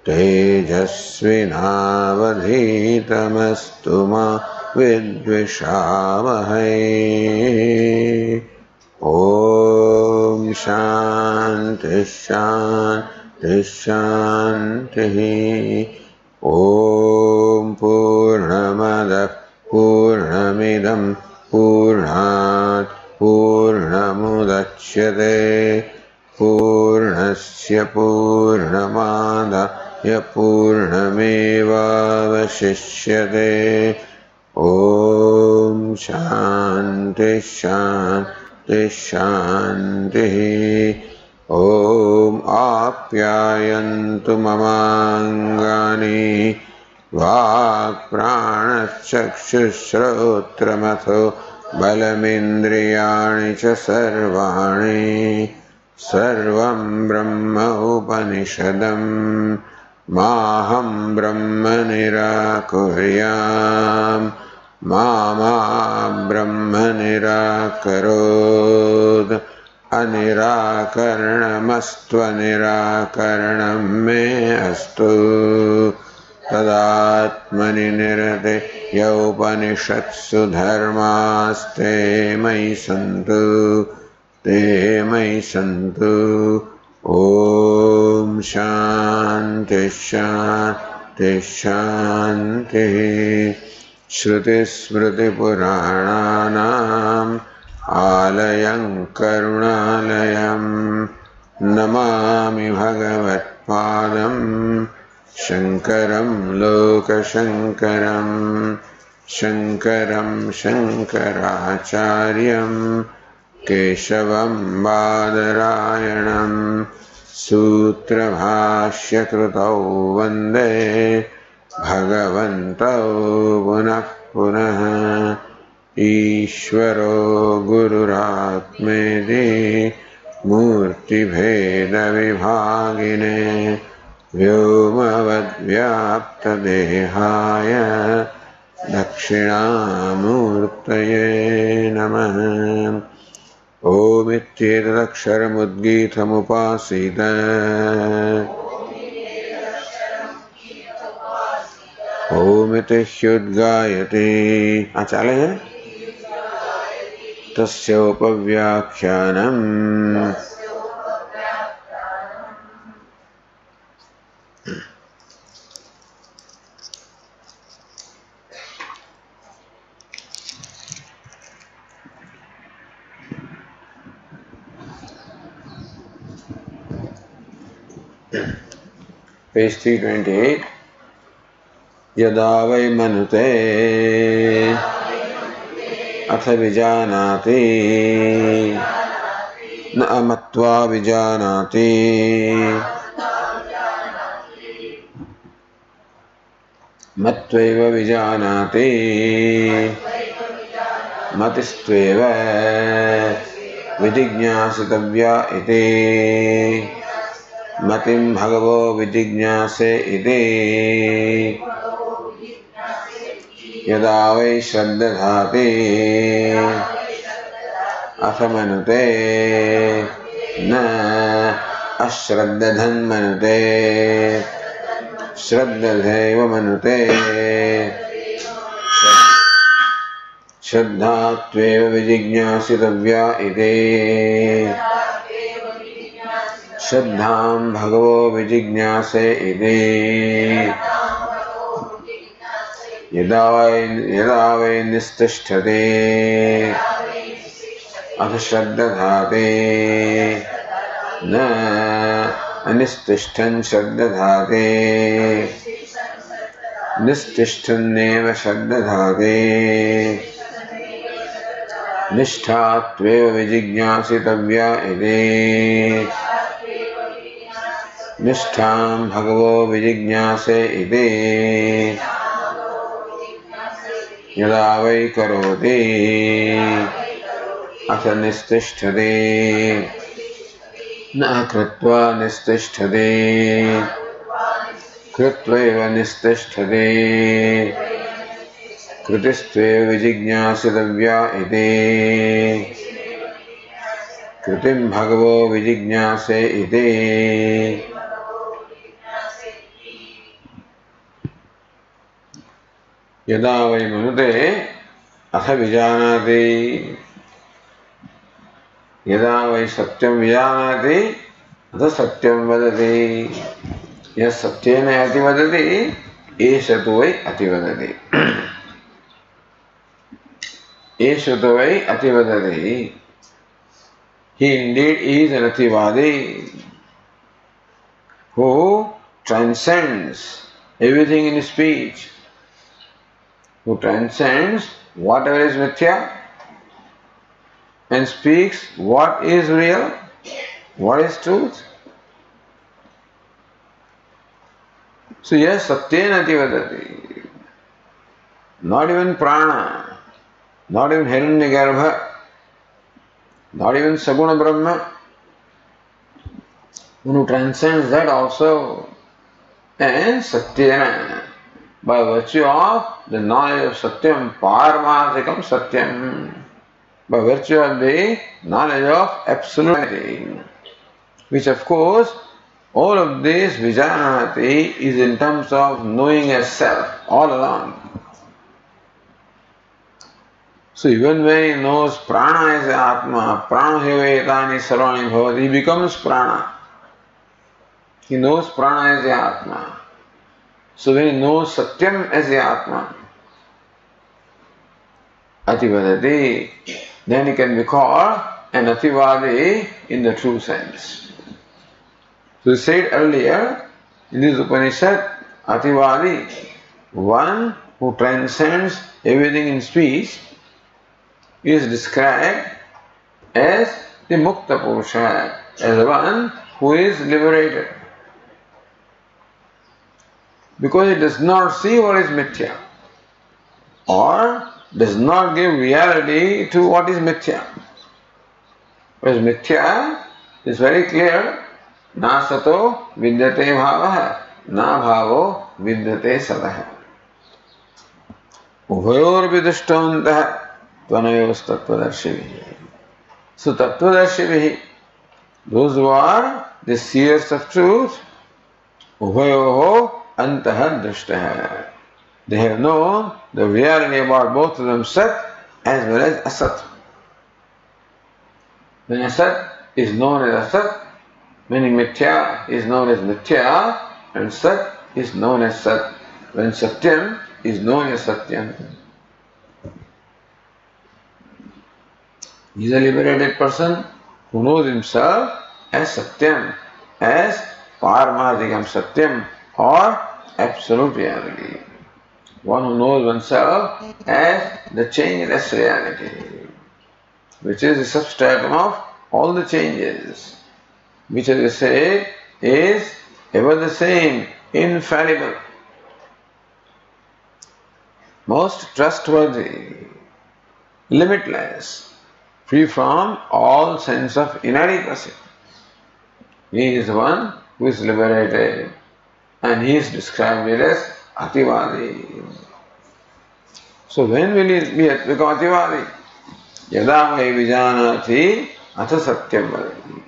तेजस्विनावधीतमस्तु मा विद्विषावहै। ओम शांति शांति शांति। ओम पूर्णमदः पूर्णमिदं पूर्णात् पूर्णमुदच्यते पूर्णस्य पूर्णमादाय पूर्णमेवावशिष्यते। ओम शांति शांति शांति। ओम आप्यायन्तु ममाङ्गानि वाक्प्राणश्चक्षुश्रोत्रमथो बलमिन्द्रियाणि च सर्वाणि सर्वं ब्रह्म उपनिषदं माहं ब्रह्म निराकुर्याम् मा ब्रह्म निराकरोत्। अनिराकरणमस्त्वनिराकरणं मे अस्तु। तदात्मनि निरते यौपनिषत्सु धर्मास्ते मयि सन्तु ते मयि सन्तु। ओम शांति शांति शांति। श्रुतिस्मृतिपुराणानाम् आलयं करुणालयं नमामि भगवत्पादं शंकरं लोकशंकरं शंकरं शंकराचार्यं केशवं बादरायणं सूत्रभाष्यकृतौ वन्दे भगवन्तौ पुनः पुनः। ईश्वरो गुरुरात्मेति मूर्तिभेदविभागिने व्योमवद्व्याप्तदेहाय दक्षिणामूर्तये नमः। ओमित्येतदक्षरमुद्गीतमुपासीत ओमिति ह्युद्गायते। चाले हैं तस्योपव्याख्यानम्। पेज 328। यदा वै मनुते अथ विजानाति न अमत्वा विजानाति मत्वैव विजानाति मतिस्त्वेव विजिज्ञासितव्या इति मतिं भगवो विजिज्ञासे इति। यदा वै श्रद्दधाति अथ मनुते न अश्रद्दधन् मनुते श्रद्दधैव मनुते श्रद्धात्वेव विजिज्ञासितव्या इति। श्रद्धां भगवो विजिज्ञासे इति। यदा वै निस्तिष्ठते अथ श्रद्दधाति न अनिस्तिष्ठन् श्रद्दधाति निस्तिष्ठन्नेव श्रद्दधाति। निष्ठात्वेव विजिज्ञासितव्या इति। निष्ठां भगवो विजिज्ञासे इति। यदा वै करोति अथ निस्तिष्ठते न कृत्वा निस्तिष्ठते कृत्वैव निस्तिष्ठते। कृतिस्त्वेव विजिज्ञासितव्या इति। कृतिं भगवो विजिज्ञासे इति। यदा वै मनुते अथ विजानाति यदा वै सत्यं विजानाति अथ सत्यं वदति यः सत्येन अतिवदति एष तु वै अतिवदति एष तु वै अतिवदति He indeed is an ativadi who transcends everything in speech, who transcends whatever is mithya and speaks what is real, what is truth. So yes, satyena ativadati. Not even prana, not even hiranyagarbha, not even Saguna Brahma, who transcends that also, and Satyena, by virtue of the knowledge of Satyam, Paramarthikam Satyam, by virtue of the knowledge of absolute, which of course, all of this Vijanati is in terms of knowing as self, all along. So even when he knows prana is Atma, prana hivetani sarvani bhavati, he becomes prana. He knows prana as the Atma. So when he knows Satyam as the Atma, Ativadati, then he can be called an Ativadi in the true sense. So we said earlier in this Upanishad, Ativadi, one who transcends everything in speech, is described as the Mukta Purusha, as one who is liberated. Because he does not see what is mithya, or does not give reality to what is mithya. What is mithya is very clear. Na sato vidyate bhavaha, na bhavo vidyate sadaha. Ubhayor vidushtavantah Tvanayos Tattvadarshivih. So Tattvadarshivih, those who are the seers of truth, Ubhayoho Antaha Drishtaha. They have known the reality about both of them, Sat as well as Asat. When Asat is known as Asat, meaning Mithya is known as Mithya, and Sat is known as Sat. When Satyam is known as Satyam. He is a liberated person who knows himself as Satyam, as Paramarthikam Satyam, or absolute reality. One who knows oneself as the changeless reality, which is the substratum of all the changes, which as we say is ever the same, infallible, most trustworthy, limitless, free from all sense of inadequacy. He is the one who is liberated, and he is described as Ativadi. So when will he become Ativadi? Yada vai vijanati atha satyam vadati.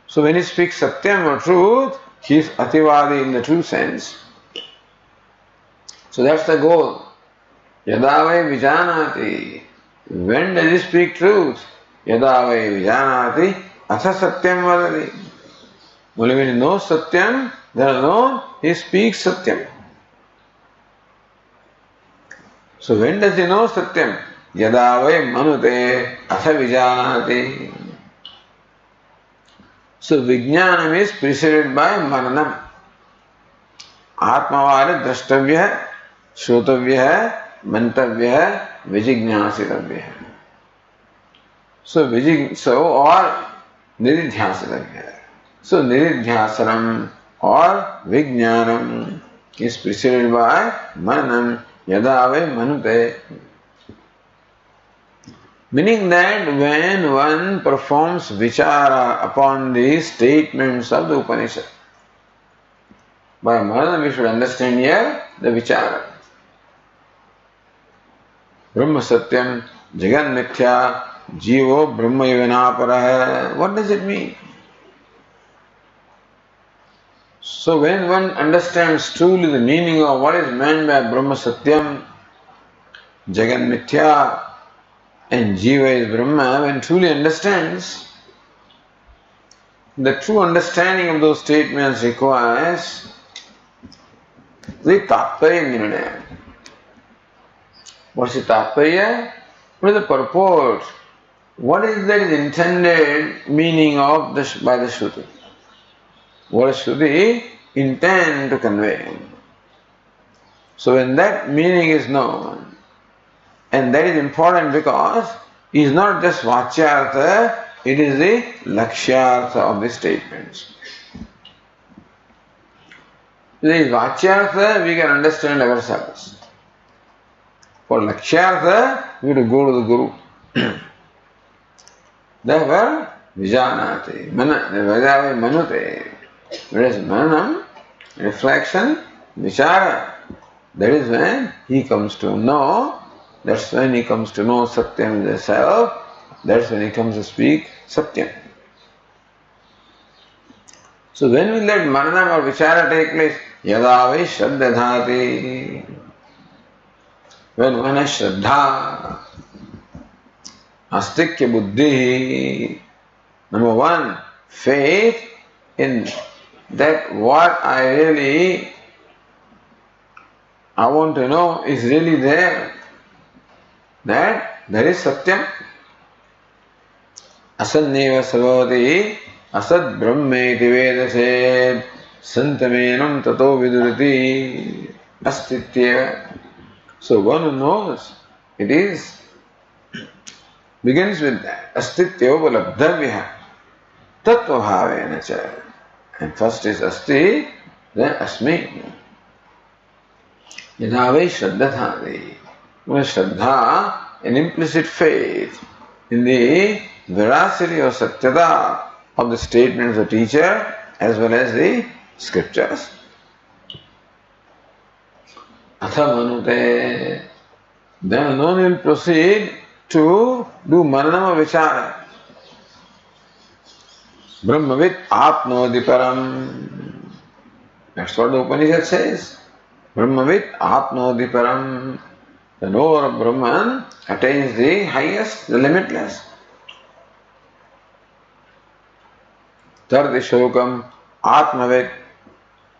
So when he speaks Satyam or truth, he is Ativadi in the true sense. So that's the goal. Yada vai vijanati. When does he speak truth? Yada vai vijanati atha satyam vadati. Only when he knows Satyam, then alone he speaks Satyam. So when does he know Satyam? Yada vai manute atha vijanati. So Vijnanam is preceded by Mananam. Atmavada drashtavya, shrotavya, mantavya, vijignyasitavya. So or nididhyasitavya. So nididhyasanam or Vijnanam is preceded by Mananam. Yada vai manute. Meaning that when one performs vichara upon the statements of the Upanishad, by Manana we should understand here the vichara. Brahma Satyam, Jagan Mithya, Jivo Brahma Yavanapara. What does it mean? So when one understands truly the meaning of what is meant by Brahma Satyam, Jagan Mithya, and Jiva is Brahma, when truly understands, the true understanding of those statements requires the Tatparya Nirnaya. What's the Tatparya? What is the purport? What is the intended meaning of by the Shruti? What does Shruti intend to convey? So when that meaning is known, and that is important because it is not just Vachyartha, it is the Lakshyartha of the statements. The Vachyartha we can understand ourselves. For Lakshyartha, we have to go to the Guru. Therefore, Vijanati, Vajave Manute. Whereas Manam, reflection, Vichara, that is when he comes to know, that's when he comes to know Satyam is the self, that's when he comes to speak Satyam. So when we let Mananam or Vichara take place, Yadave Shraddhadhati, when one has Shraddha, Astikya Buddhi, number one, faith in that what I want to know is really there. That is Satyam. Asanneva Sarvati Asad Brahmeti Vedase Santamenam Tato Vidurati Astitya. So one who knows it is begins with that. Astitya Upalabdhavya Tattva Bhavena Cha. And first is Asti, then Asmi. Yadave Shraddhadhati. Shraddha, an implicit faith in the veracity or satyata of the statements of the teacher as well as the scriptures. Atha then one will proceed to do Mananama Vichara. Brahmavit Atmodi Param. That's what the Upanishad says. Brahmavit Atmodi Param. The knower of Brahman attains the highest, the limitless. Tardi Shokam Atmavit.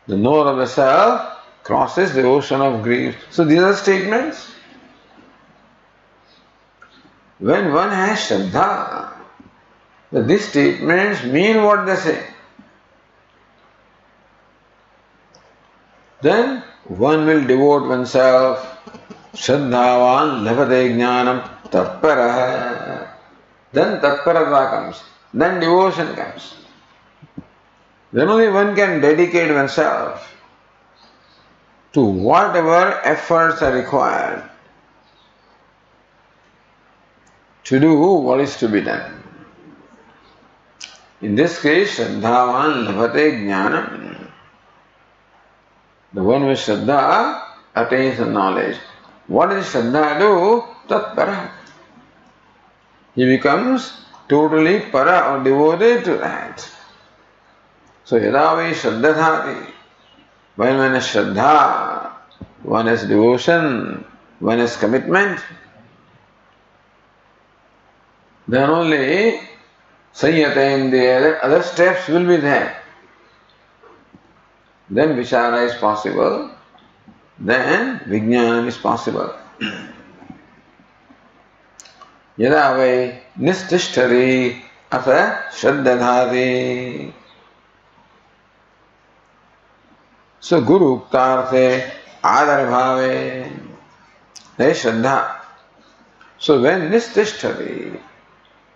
The knower of the self crosses the ocean of grief. So these are statements. When one has Shraddha, these statements mean what they say. Then one will devote oneself. Shraddhavan labhate jnanam tatpara. Then tatparata comes. Then devotion comes. Then only one can dedicate oneself to whatever efforts are required to do what is to be done. In this case, Shraddhavan labhate jnanam. The one with Shraddha attains the knowledge. What does Shraddha do? Tatpara. He becomes totally para or devoted to that. So Yadave Shraddhadhati. When one has Shraddha, one has devotion, one has commitment, then only Sanyata in the other steps will be there. Then Vichara is possible. Then Vijnanam is possible. Yada vai nistishtari atha shraddhadhati. So Guru Uktarthe Adar Bhave. There is Shraddha. So when nistishtari,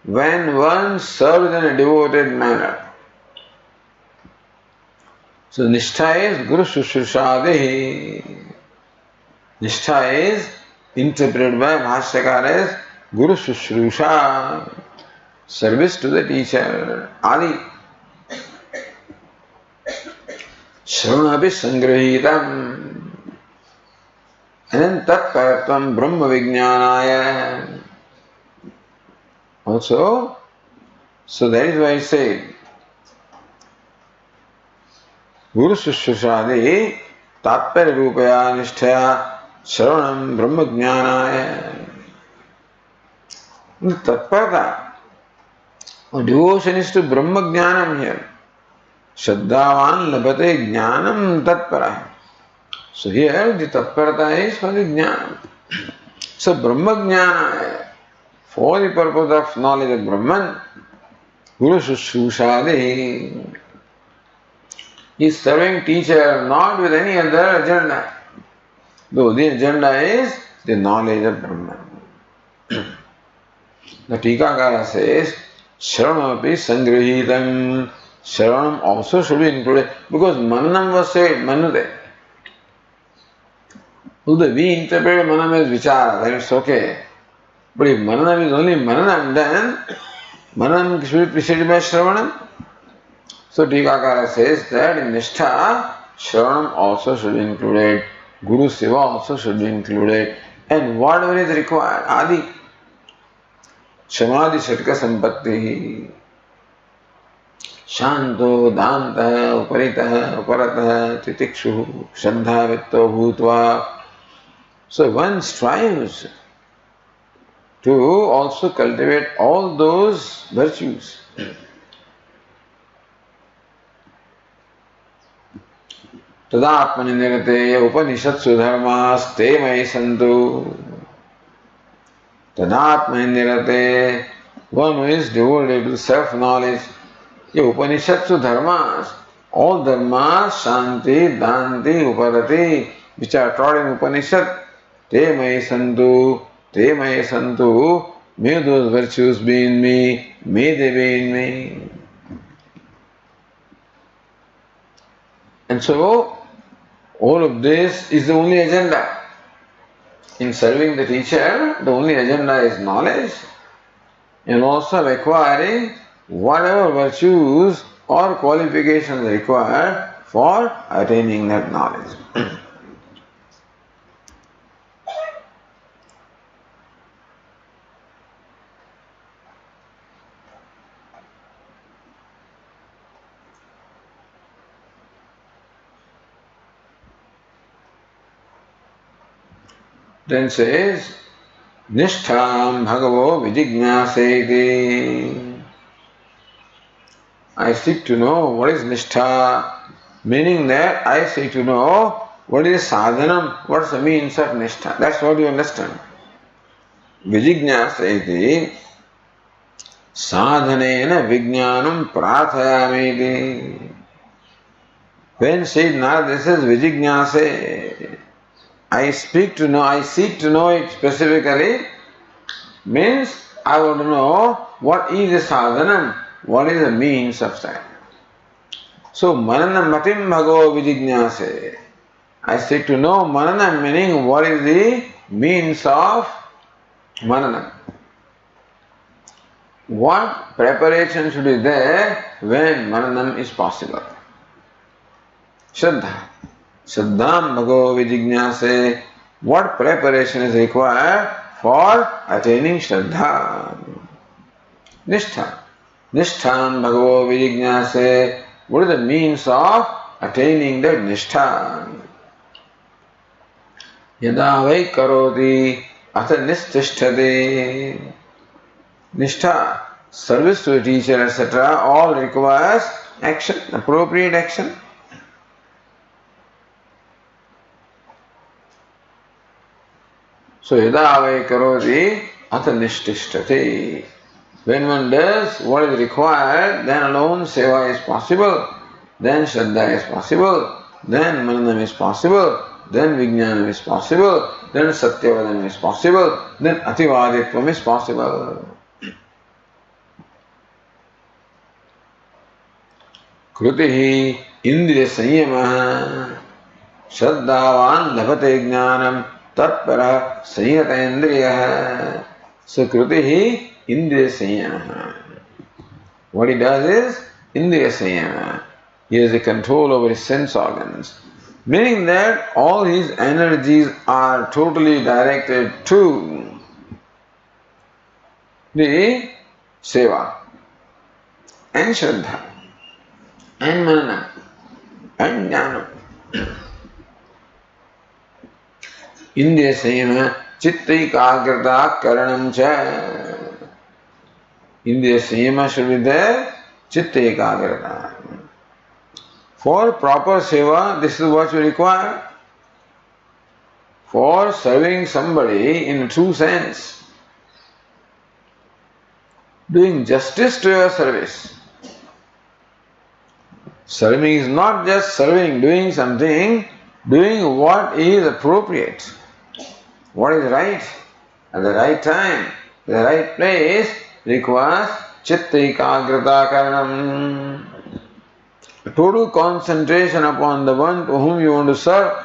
when one serves in a devoted manner, so Nishtha is Guru Shushrushadehi. Nishtha is interpreted by Bhashyakar as Guru Shushrusha, service to the teacher, Adi. Shravanapi Sangrahitam. And then Tat Paratvam Brahma Vijnanaya. Also, so that is why I say, Guru Shushushradi Tatpara Rupaya Nishtaya Shravanam Brahma Jnanaya. The Tatparata or devotion is to Brahma Jnanam here. Shraddhavan labate jnanam tatpara. So here the tatparata is for the jnanam. So Brahma Jnana, for the purpose of knowledge of Brahman, Guru Shushrushadi is serving teacher not with any other agenda. Though the agenda is the knowledge of Brahman. The Tikakara says, Shravanamapi Sangrahitam. Shravanam also should be included because Mananam was said, Manute. Although we interpret Manam as Vichara, then it's okay. But if Mananam is only Mananam, then Mananam should be preceded by Shravanam. So Tikakara says that in Nishtha, Shravanam also should be included, Guru Seva also should be included, and whatever is required, Adi, Shamadhi Shatka Sampatti, Shanto, Danta, Uparita, Uparata, Titikshu, Shraddha Vitto Bhutva. So one strives to also cultivate all those virtues. Tadatmani nirate upanishatsu dharmas te mai santu. Tadatmani nirate, one who is devoted to self-knowledge. Upanishatsu dharmas, all dharmas, shanti, danti, uparati, which are taught in Upanishad, te mai santu, may those virtues be in me, may they be in me. And so, all of this is the only agenda. In serving the teacher, the only agenda is knowledge and also acquiring whatever virtues or qualifications required for attaining that knowledge. Then says, Nishtham Bhagavo Vijignyaseti. I seek to know what is Nishtha, meaning that I seek to know what is sadhanam, what is the means of Nishtha. That's what you understand. Vijignyaseti sadhanena vijnanam prathayamiti. When said Narad, this is Vijignyase. I seek to know it specifically, means I want to know what is the sadhanam, what is the means of that. So, mananam matim bhagavo vijignyase. I seek to know mananam, meaning what is the means of mananam. What preparation should be there when mananam is possible? Shraddha. Shraddham bhagavo vijignyase. What preparation is required for attaining Shraddha? Nishtha. Nishthan bhagavo vijignyase. What is the means of attaining that Nishtha? Yada vai karoti atha nistishtade. Nishtha, service to a teacher, etc., all requires action, appropriate action. So, yada vai karoti atha nistishtade. When one does what is required, then alone seva is possible, then Shraddha is possible, then Mananam is possible, then Vijnanam is possible, then Satyavadam is possible, then Ativaditvam is possible. Krutihi Indriya Sanyama Shraddhavan Labhate Jnanam Tatpara Sanyata Indriya. So Krutihi Indriya Sanyama. What he does is Indriya Sanyama. He has a control over his sense organs. Meaning that all his energies are totally directed to the Seva and Shraddha and Manana. and jnanam. Indriya Samyama chitta ekagrata karanam cha. Indriya Samyama should be there, chitta ekagrata. For proper seva, this is what you require. For serving somebody in a true sense, doing justice to your service. Serving is not just serving, doing something, doing what is appropriate, what is right, at the right time, the right place, requires chitta ekagrata karanam. Total concentration upon the one to whom you want to serve.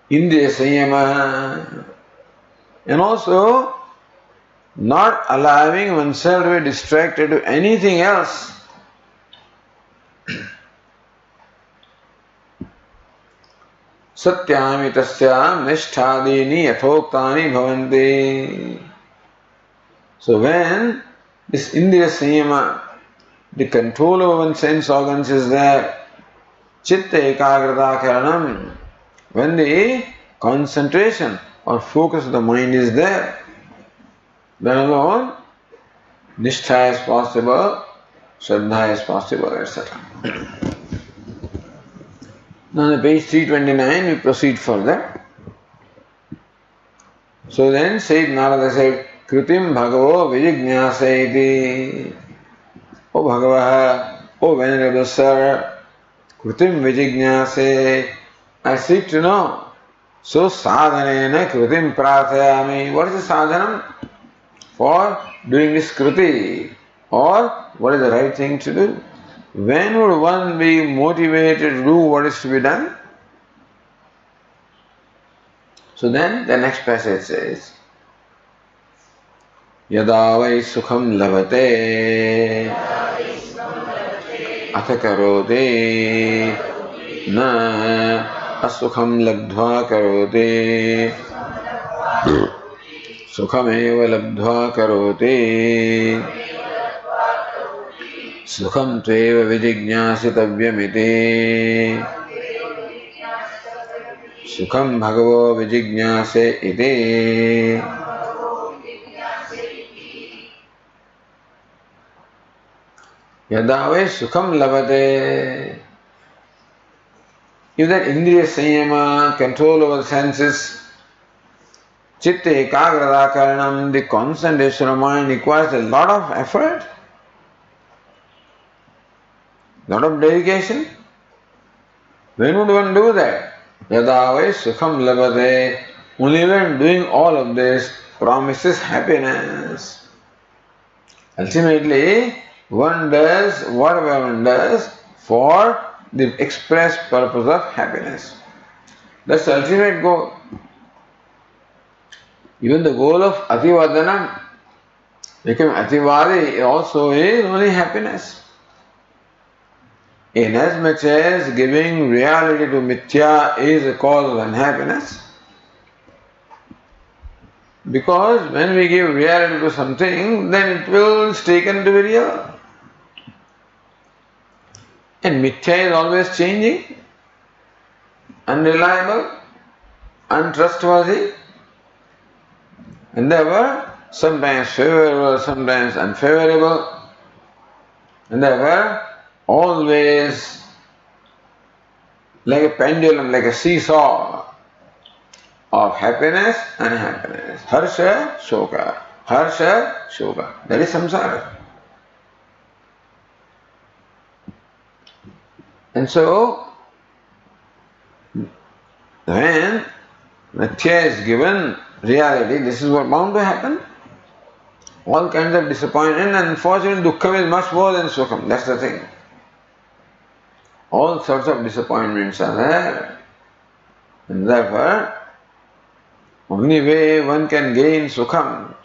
Indriya Samyama. And also, not allowing oneself to be distracted to anything else. Satyami tasya nishtadini yathoktani bhavanti. So when this Indriya Samyama, the control over one's sense organs is there, chitta ekagrata karanam, when the concentration or focus of the mind is there, then alone nishtha is possible, shraddha is possible, etc. Now on page 329 we proceed further. So then said Narada said, Kritim Bhagavo Vijignyasa iti. O Bhagavaha, O Venerable Sir, Kritim Vijignyase, I seek to know. So sadhanena kritim prathayami. What is the sadhanam? For doing this kriti, or what is the right thing to do? When would one be motivated to do what is to be done? So then the next passage says, Yada vai sukham lavate atha karote na asukham labdhva karote sukhameva labdhva karote sukham tveva vijignyasitavyamite sukham bhagavo vijignyase ite. Yadave sukham lavate. If that Indriya Samyama, control over the senses, chitta ekagrata karanam, the concentration of mind requires a lot of effort, lot of dedication. When would one do that? Yadave sukham lavate. Only when doing all of this promises happiness. Ultimately, one does whatever one does for the express purpose of happiness. That's the ultimate goal. Even the goal of Ativadana, become Ativadi also is only happiness. Inasmuch as giving reality to Mithya is a cause of unhappiness, because when we give reality to something, then it will be taken to be real. And Mithya is always changing, unreliable, untrustworthy, and therefore sometimes favorable, sometimes unfavorable, and therefore always like a pendulum, like a seesaw of happiness and unhappiness. Harsha, shoka. Harsha, shoka. That is samsara. And so, when Mithya is given reality, this is what bound to happen. All kinds of disappointment, and unfortunately dukkha is much more than sukham. That's the thing. All sorts of disappointments are there. And therefore, only way one can gain sukham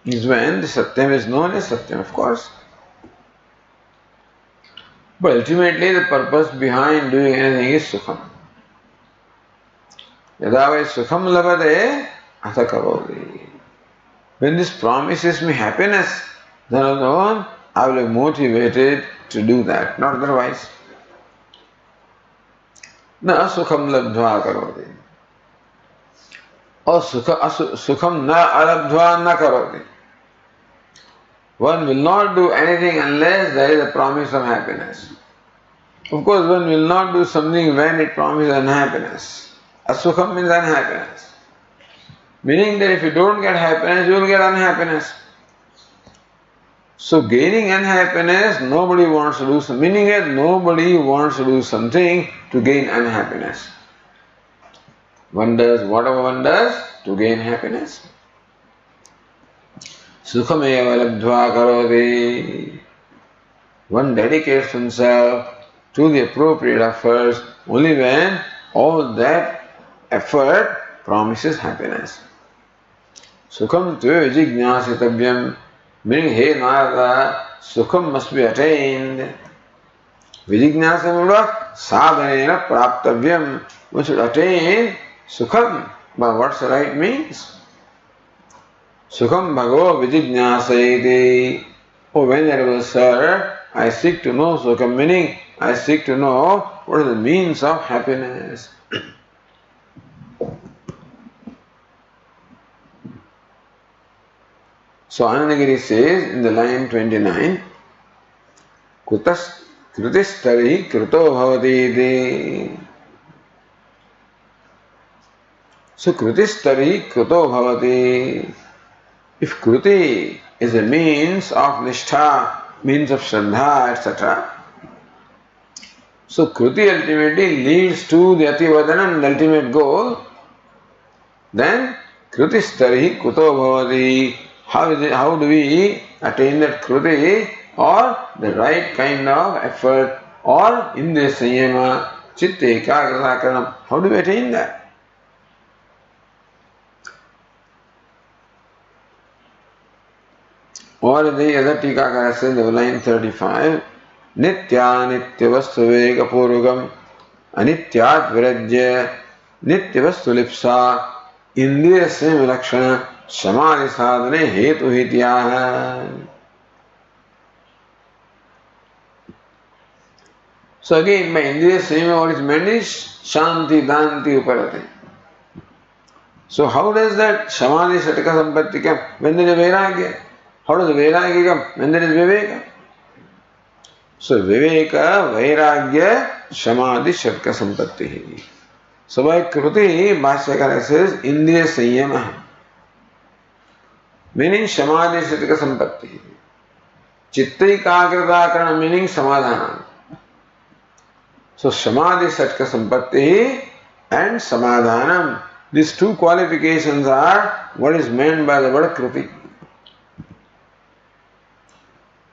is when the satyam is known as satyam, of course. But ultimately the purpose behind doing anything is sukham. Yadavai sukham labade atha kavodi. When this promises me happiness, then alone I will be motivated to do that, not otherwise. न असुखम लब्ध्वा करोति, और सुखम न अलब्ध्वा न करोति. One will not do anything unless there is a promise of happiness. Of course, one will not do something when it promises unhappiness. Asukham means unhappiness. Meaning that if you don't get happiness, you will get unhappiness. So gaining unhappiness, nobody wants to do something. Meaning that nobody wants to do something to gain unhappiness. One does whatever one does to gain happiness. Sukhameva labdhva karoti. One dedicates himself to the appropriate efforts only when all that effort promises happiness. Sukham tve vijignyasitavyam, meaning, hey Narada, Sukham must be attained. Vijignasa means what? Sadhanena praptavyam. One should attain Sukham by what the right means. Sukham bhagavo vijignyasa iti. O Venerable Sir, I seek to know Sukham, meaning I seek to know what is the means of happiness. So Anandagiri says in the line 29, Kritistari krito bhavati iti. So Kritistari krito bhavati. If Kriti is a means of nishtha, means of shraddha, etc., so Kriti ultimately leads to the Ativadanam, the ultimate goal, then Kritistari krito bhavati. How do we attain that Kriti, or the right kind of effort, or in the Sanyama, Chitta Ekagrata Karanam? How do we attain that? Or the other Tikakara says in line 35, Nitya Nityavastu Vega Purugam Anityat Virajya Nityavastu Lipsa Indriya Same Lakshana Samadhi Sadhane Hetu Hityaha. So again, by Indriya Same, what is meant is Shanti Danti Uparate. So how does that Samadhi Satika Sampatti come? When there is Vairagya. How does Vairagya come? When there is Viveka. So Viveka, Vairagya, Samadhi Satka Sampatti. So by Kruti, Bhashyakara says Indriya Sanyama, meaning Samadhi Satka Sampatti. Chitta Ekagrata Karana, meaning Samadhana. So Samadhi Satka Sampatti and Samadhanam, these two qualifications are what is meant by the word Kruti.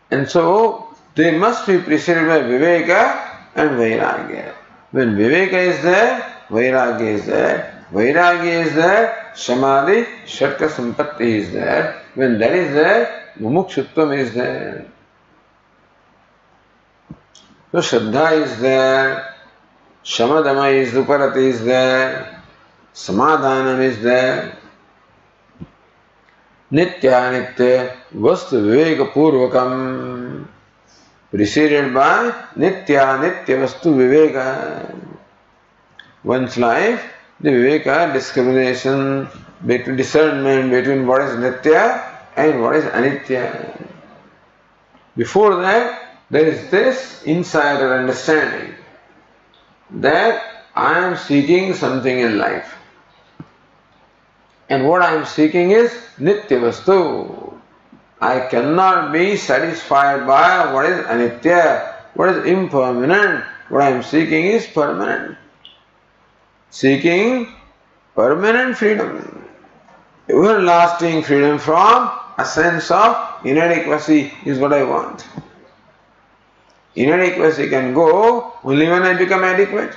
And so they must be preceded by Viveka and Vairagya. When Viveka is there, Vairagya is there. Vairagya is there, Samadhi, Shatka Sampatti is there. When that is there, Mumukshutvam is there. So Shraddha is there, Shamadama is, Uparati is there, Samadhanam is there. Nitya Nitya Vastu Viveka Purvakam, preceded by Nitya Nitya Vastu Viveka. One's life, the Viveka, discrimination, between discernment between what is Nitya and what is Anitya. Before that, there is this insight or understanding that I am seeking something in life. And what I am seeking is Nitya Vastu. I cannot be satisfied by what is Anitya, what is impermanent. What I am seeking is permanent. Seeking permanent freedom, everlasting freedom from a sense of inadequacy is what I want. Inadequacy can go only when I become adequate.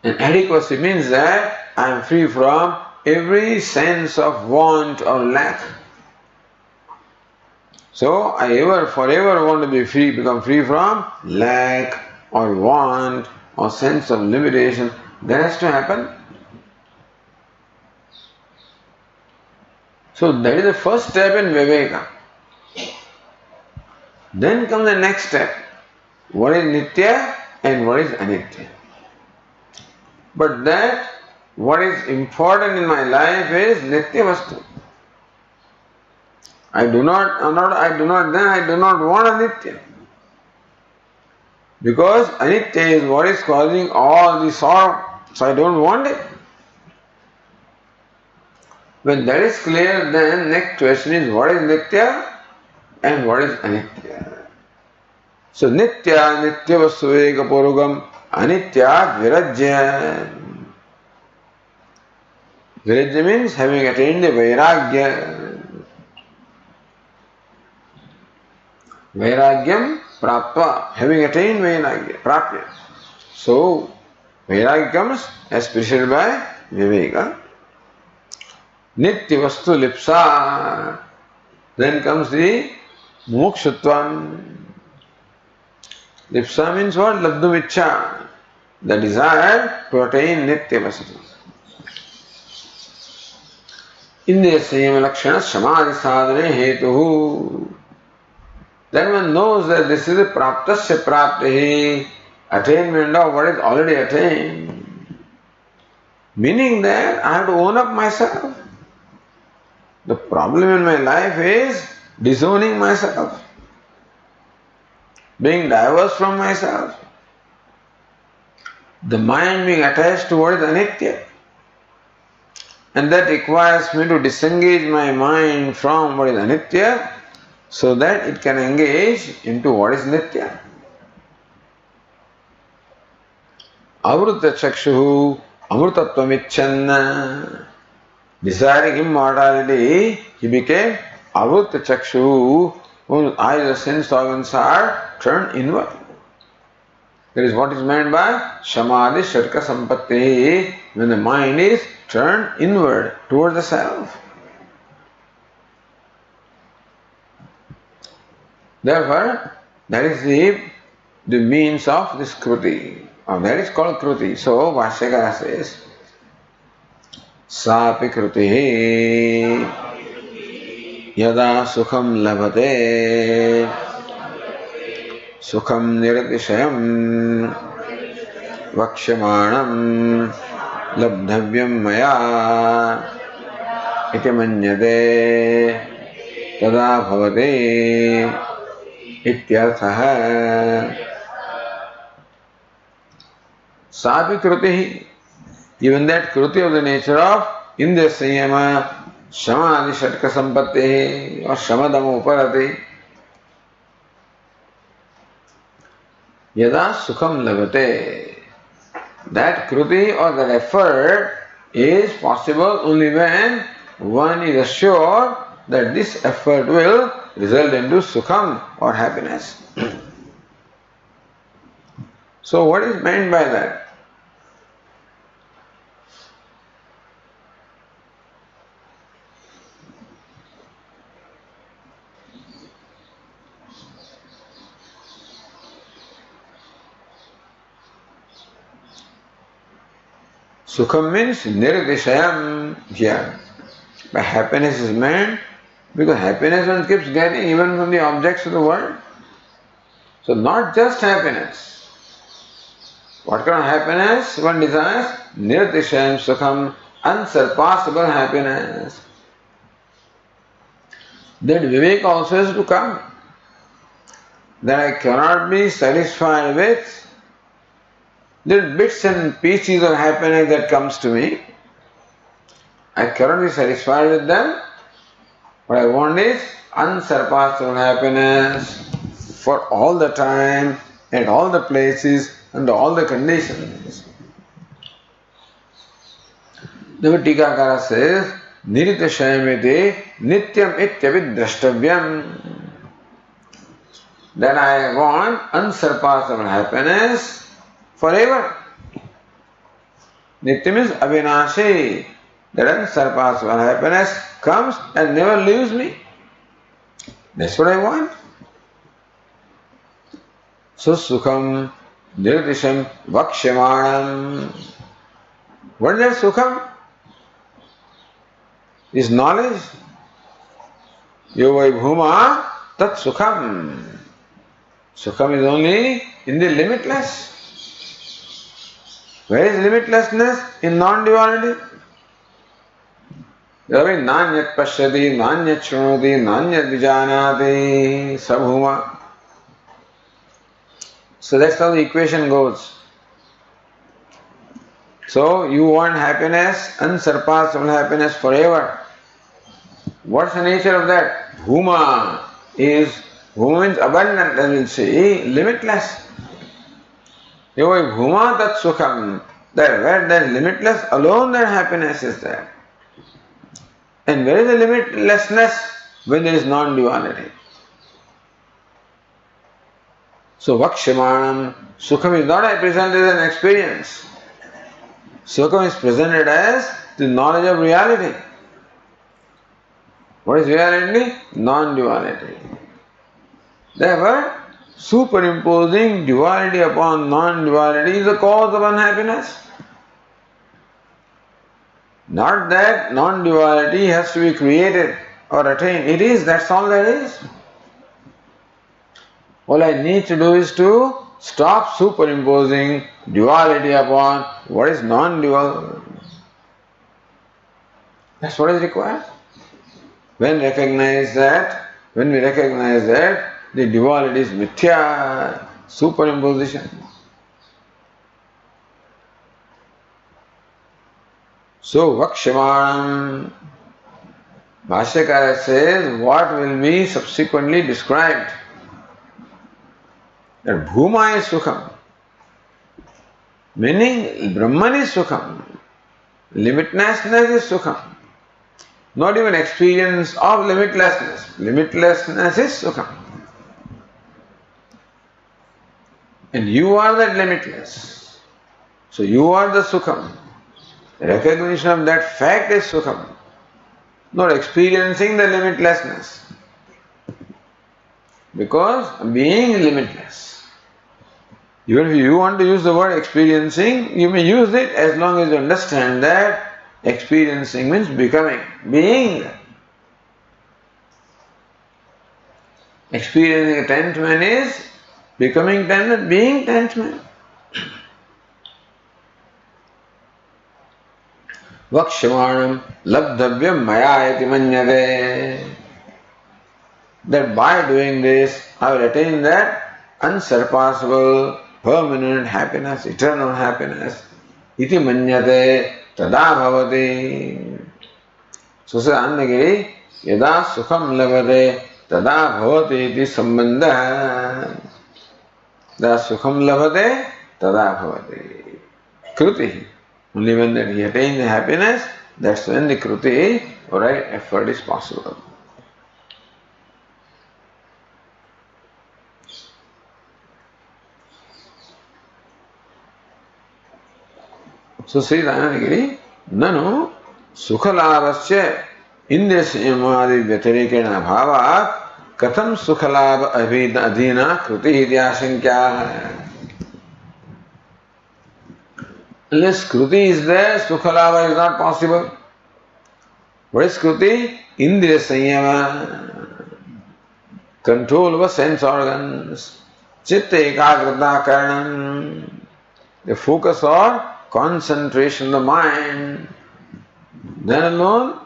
And adequacy means that I am free from every sense of want or lack. So I forever want to be free, become free from lack or want or sense of limitation. That has to happen. So that is the first step in Viveka. Then comes the next step. What is Nitya? and what is anitya. But that what is important in my life is nitya vastu. I do not want anitya. Because anitya is what is causing all the sorrow. So I don't want it. When that is clear, then next question is what is nitya and what is anitya. So nitya vasuveka purugam, anitya virajya. Virajya means having attained the vairagya. Vairagyam prapta, having attained vairagya, prapya. So vairagya comes as preceded by viveka. Nitya vastu lipsa. Then comes the mukshutvam. Lipsa means what? Labdum ichcha. The desire to attain nitya vastu. Indriya samyama lakshana samadhi sadhane hetuhu. Then one knows that this is a praptasya praptihi, attainment of what is already attained. Meaning that I have to own up myself. The problem in my life is disowning myself, being diverse from myself, the mind being attached to what is anitya. And that requires me to disengage my mind from what is anitya so that it can engage into what is nitya. Avruta chakshuhu amrutatvam icchanna. Desiring immortality, he became avruta chakshuhu, whose eyes or sense organs are turned inward. That is what is meant by samadhi sharka sampatti, when the mind is turned inward towards the self. Therefore, that is the means of this kruti, or that is called kruti. So, Bhashyakara says, Sapi krutihi yada sukham labhate sukham niratishayam vakshamanam labdhavyam maya iti manyate tada bhavate ityarthaha. Sapi krutihi, even that kruti of the nature of indriya samyama, samadhi shatka sampatti or samadama uparati. Yada sukham labhate, that kruti or that effort is possible only when one is assured that this effort will result into sukham or happiness. So what is meant by that? Sukham means nirdishayam here. By happiness is meant because happiness one keeps getting even from the objects of the world. So not just happiness. What kind of happiness one desires? Nirdishayam sukham, unsurpassable happiness. That vivek also has to come. That I cannot be satisfied with little bits and pieces of happiness that comes to me. I cannot be satisfied with them. What I want is unsurpassable happiness for all the time, at all the places, under all the conditions. The Tikakara says, Niritashayamiti nityam ityavid drashtavyam. That I want unsurpassable happiness forever. Nitya means avinashi. That unsurpassable happiness comes and never leaves me. That's what I want. So sukham nirdisham vakshamanam. What is that sukham? Is knowledge. Yovai bhuma tat sukham. Sukham is only in the limitless. Where is limitlessness in non-duality? Nanyat pashyati, nanyat shrunoti, nanyat vijanati, sabhuma. So that's how the equation goes. So you want happiness, unsurpassable happiness forever. What's the nature of that? Bhuma means abundant, as we'll see, limitless. Bhuma tat sukham. That where there is limitless, alone that happiness is there. And where is the limitlessness? When there is non-duality. So vakshamanam, sukham is not presented as an experience. Sukham is presented as the knowledge of reality. What is reality? Non-duality. Therefore, superimposing duality upon non-duality is the cause of unhappiness. Not that non-duality has to be created or attained. It is, that's all there is. All I need to do is to stop superimposing duality upon what is non-dual. That's what is required. When we recognize that the duality is mithya, superimposition. So vakshamanam, Bhashyakara says what will be subsequently described. That Bhuma is Sukham, meaning Brahman is Sukham, limitlessness is Sukham. Not even experience of limitlessness. Limitlessness is Sukham. And you are that limitless. So you are the Sukham. Recognition of that fact is Sukham. Not experiencing the limitlessness. Because being limitless. Even if you want to use the word experiencing, you may use it as long as you understand that experiencing means becoming, being. Experiencing a tenth man is becoming tenth man, being tenth man. Vakshamanam labdhavyam maya iti manyate. That by doing this, I will attain that unsurpassable, permanent happiness, eternal happiness. Iti manyate tada bhavati. So says Annagiri, yada sukham labhate tada bhavati iti sambandha. Yada sukham labhate tada bhavati. Kruti. Only when that he attains the happiness, that's when the kruti or right effort is possible. So Sri Dhanagiri, nanu sukhalabhasya indriya vyatirekena bhavat katham sukhalabha adhina kruti iti ashankya. Unless kruti is there, sukhalabha is not possible. What is kruti? Indriya sanyama, control over sense organs, chitta ekagrata karanam, the focus or concentration of the mind, then alone.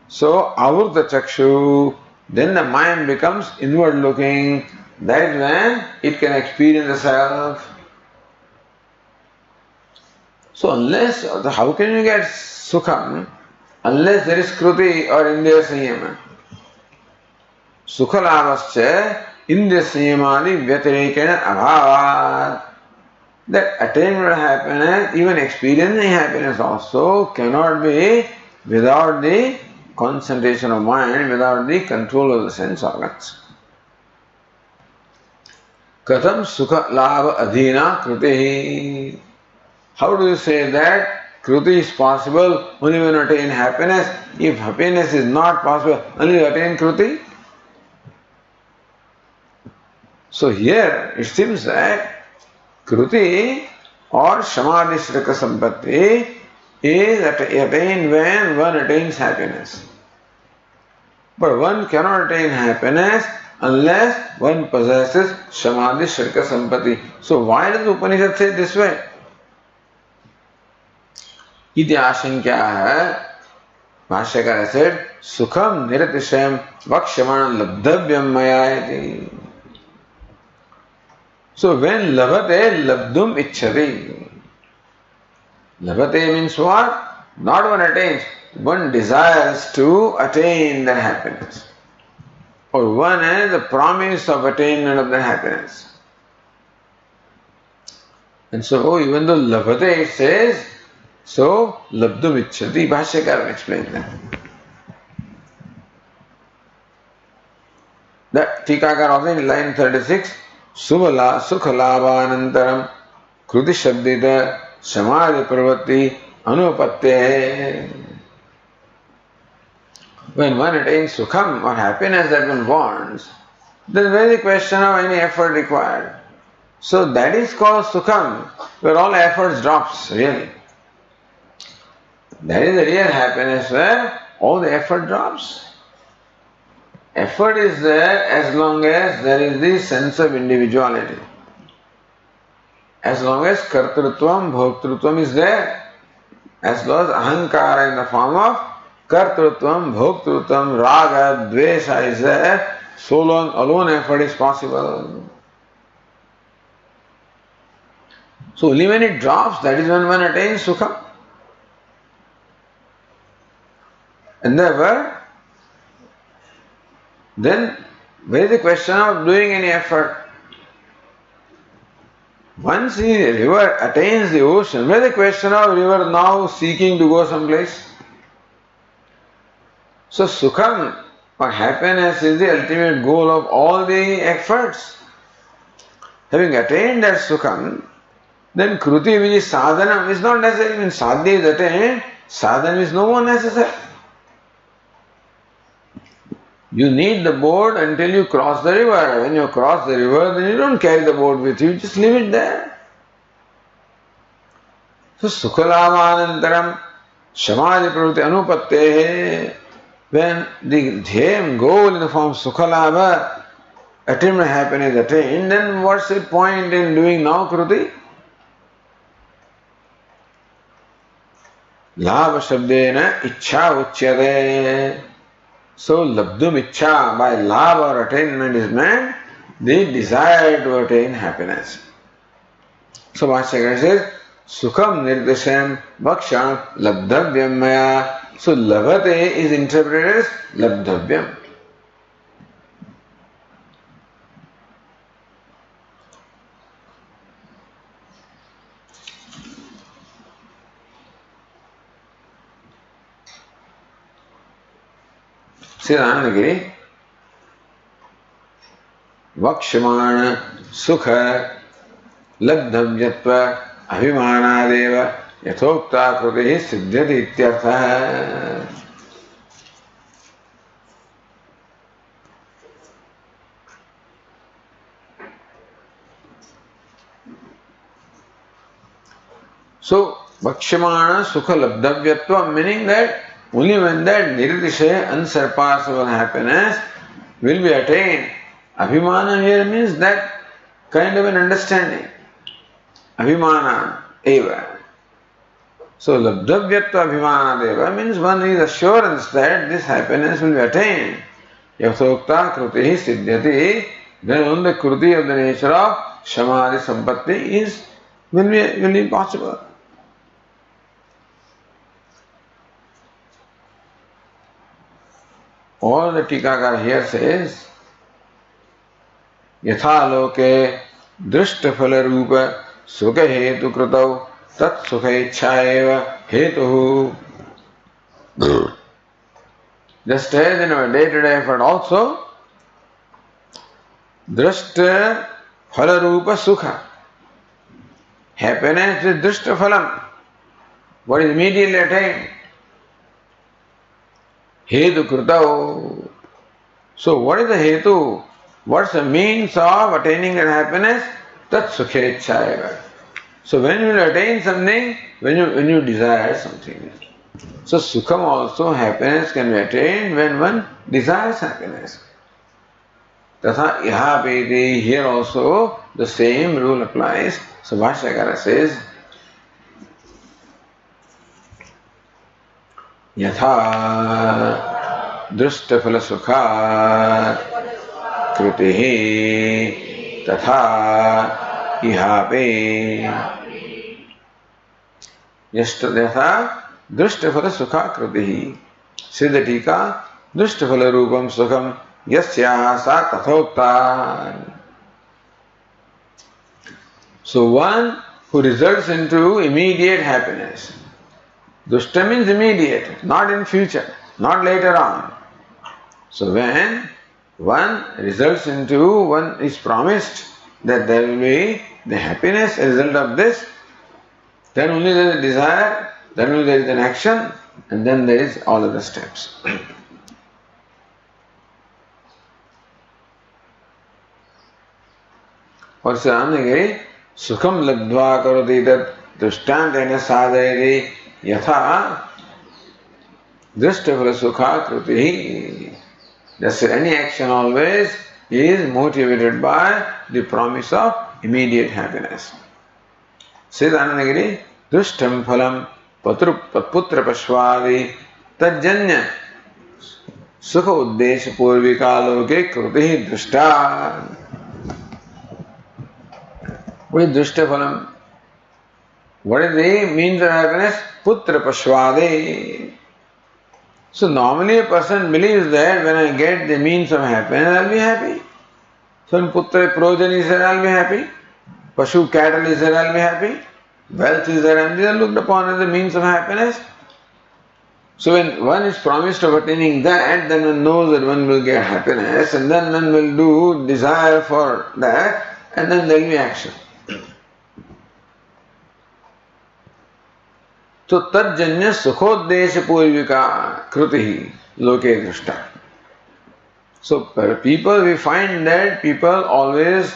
So, avurta chakshu, then the mind becomes inward looking. That is when it can experience the self. So, unless, how can you get sukham unless there is kruti or indriya sanyama? Sukhalabhasya indriya sanyamadi vyatirekena abhavat. That attainment of happiness, even experiencing happiness also, cannot be without the concentration of mind, without the control of the sense organs. Katham sukha labha adhina krutihi. How do you say that kruti is possible only when you attain happiness? If happiness is not possible, only you attain kruti? So here it seems that kruti or samadhishrika sampatti is attained when one attains happiness. But one cannot attain happiness unless one possesses samadhishrika sampatti. So why does the Upanishad say this way? इति आशंक्याः. Bhashyakara said, Sukham niratishayam vakshyaman labdhavyam maya iti. So when labhate labdum ichchati. Labhate means what? Not one attains. One desires to attain that happiness. Or one has the promise of attainment of that happiness. And so even though labhate it says, so labdum ichchati, Bhashyakara explains that. That Tikakar also in line 36, Subala Sukhalabhanantaram Kruti Shabdita Samadhi Pravati Anupatte. When one attains Sukham or happiness that one wants, there is very question of any effort required. So that is called Sukham, where all efforts drops, really. That is the real happiness where all the effort drops. Effort is there as long as there is this sense of individuality. As long as kartrutvam, bhoktrutvam is there, as long as ahankara in the form of kartrutvam, bhoktrutvam, raga, dvesha is there, so long alone effort is possible. So only when it drops, that is when one attains sukha. And therefore, then where is the question of doing any effort? Once the river attains the ocean, where is the question of river now seeking to go someplace? So sukham or happiness is the ultimate goal of all the efforts. Having attained that sukham, then kruti, which is sadhana, is not necessary. When sadhya is attained, sadhana is no more necessary. You need the boat until you cross the river. When you cross the river, then you don't carry the boat with you, just leave it there. So Sukhalabhanantaram Samadhi Pravati Anupatte. When the dhyam goal in the form of Sukhalabha, attainment happiness attained, then what's the point in doing now Kruti? Labha Shabdena Ichcha Uchyate. So labdum ichcha, by love or attainment is meant the desire to attain happiness. So Bhashyakara says, Sukham nirdesham bhaksham labdhavyam maya. So labhate is interpreted as labdhavyam. Sri Anandagiri, Vakshmana Sukha Labdhamyatva Abhimanadeva Yathokta Krutihi Siddhyati Ityartha. So, Vakshmana Sukha Labdhavyatva, meaning that only when that nirdishaya, unsurpassable happiness will be attained. Abhimana here means that kind of an understanding. Abhimana eva. So labdhavyatva abhimana deva means one is assurance that this happiness will be attained. Yathokta krutihi siddhyati. Then only the kruti of the nature of samadhi sampatti will be possible. All the Tikakar here says, Yatha loke drishta phala rupa sukha hetu krutau tat sukha ichchayeva hetuhu. Just as in our day-to-day effort also, drishta phala rupa sukha. Happiness is drishta phalam. What is immediately attained? Hetu krutau. So what is the hetu? What's the means of attaining that happiness? Tat sukha ichchayeva. So when you will attain something, when you desire something. So sukham also, happiness can be attained when one desires happiness. Tatha ihapeti, here also the same rule applies. So Bhashyakara says, यथा दृष्टफल सुखात् कृतिः तथा इहापि यथा दृष्टफल सुखात् कृतिः। सिद्ध टीका दृष्टफल रूपम सुखम यस्याः सा तथोक्ता। So one who results into immediate happiness. Dushta means immediate, not in future, not later on. So when one results into, one is promised that there will be the happiness as a result of this, then only there is a desire, then only there is an action, and then there is all other steps. और सामने सुखम लब्ध्वा करोति तत् दृष्टान्तेन साधयति यथा दृष्टफल सुखा कृतिः. Thus any action always is motivated by the promise of immediate happiness. Says Anandagiri, dृष्टम फलम पुत्र पश्वादि तज्जन्य सुख उद्देश्य पूर्विका लोके कृतिः दृष्टा. What is dृष्ट phalam? What is the means of happiness? Putra pashvade. So normally a person believes that when I get the means of happiness, I'll be happy. So when putra projan is there, I'll be happy. Pashu cattle is there, I'll be happy. Wealth is there, and these are looked upon as the means of happiness. So when one is promised of attaining that, then one knows that one will get happiness, and then one will do desire for that, and then there will be action. तो तज्जन्य सुखोद्देश्य पूर्विका कृति लोके दृष्टा. So people, we find that people always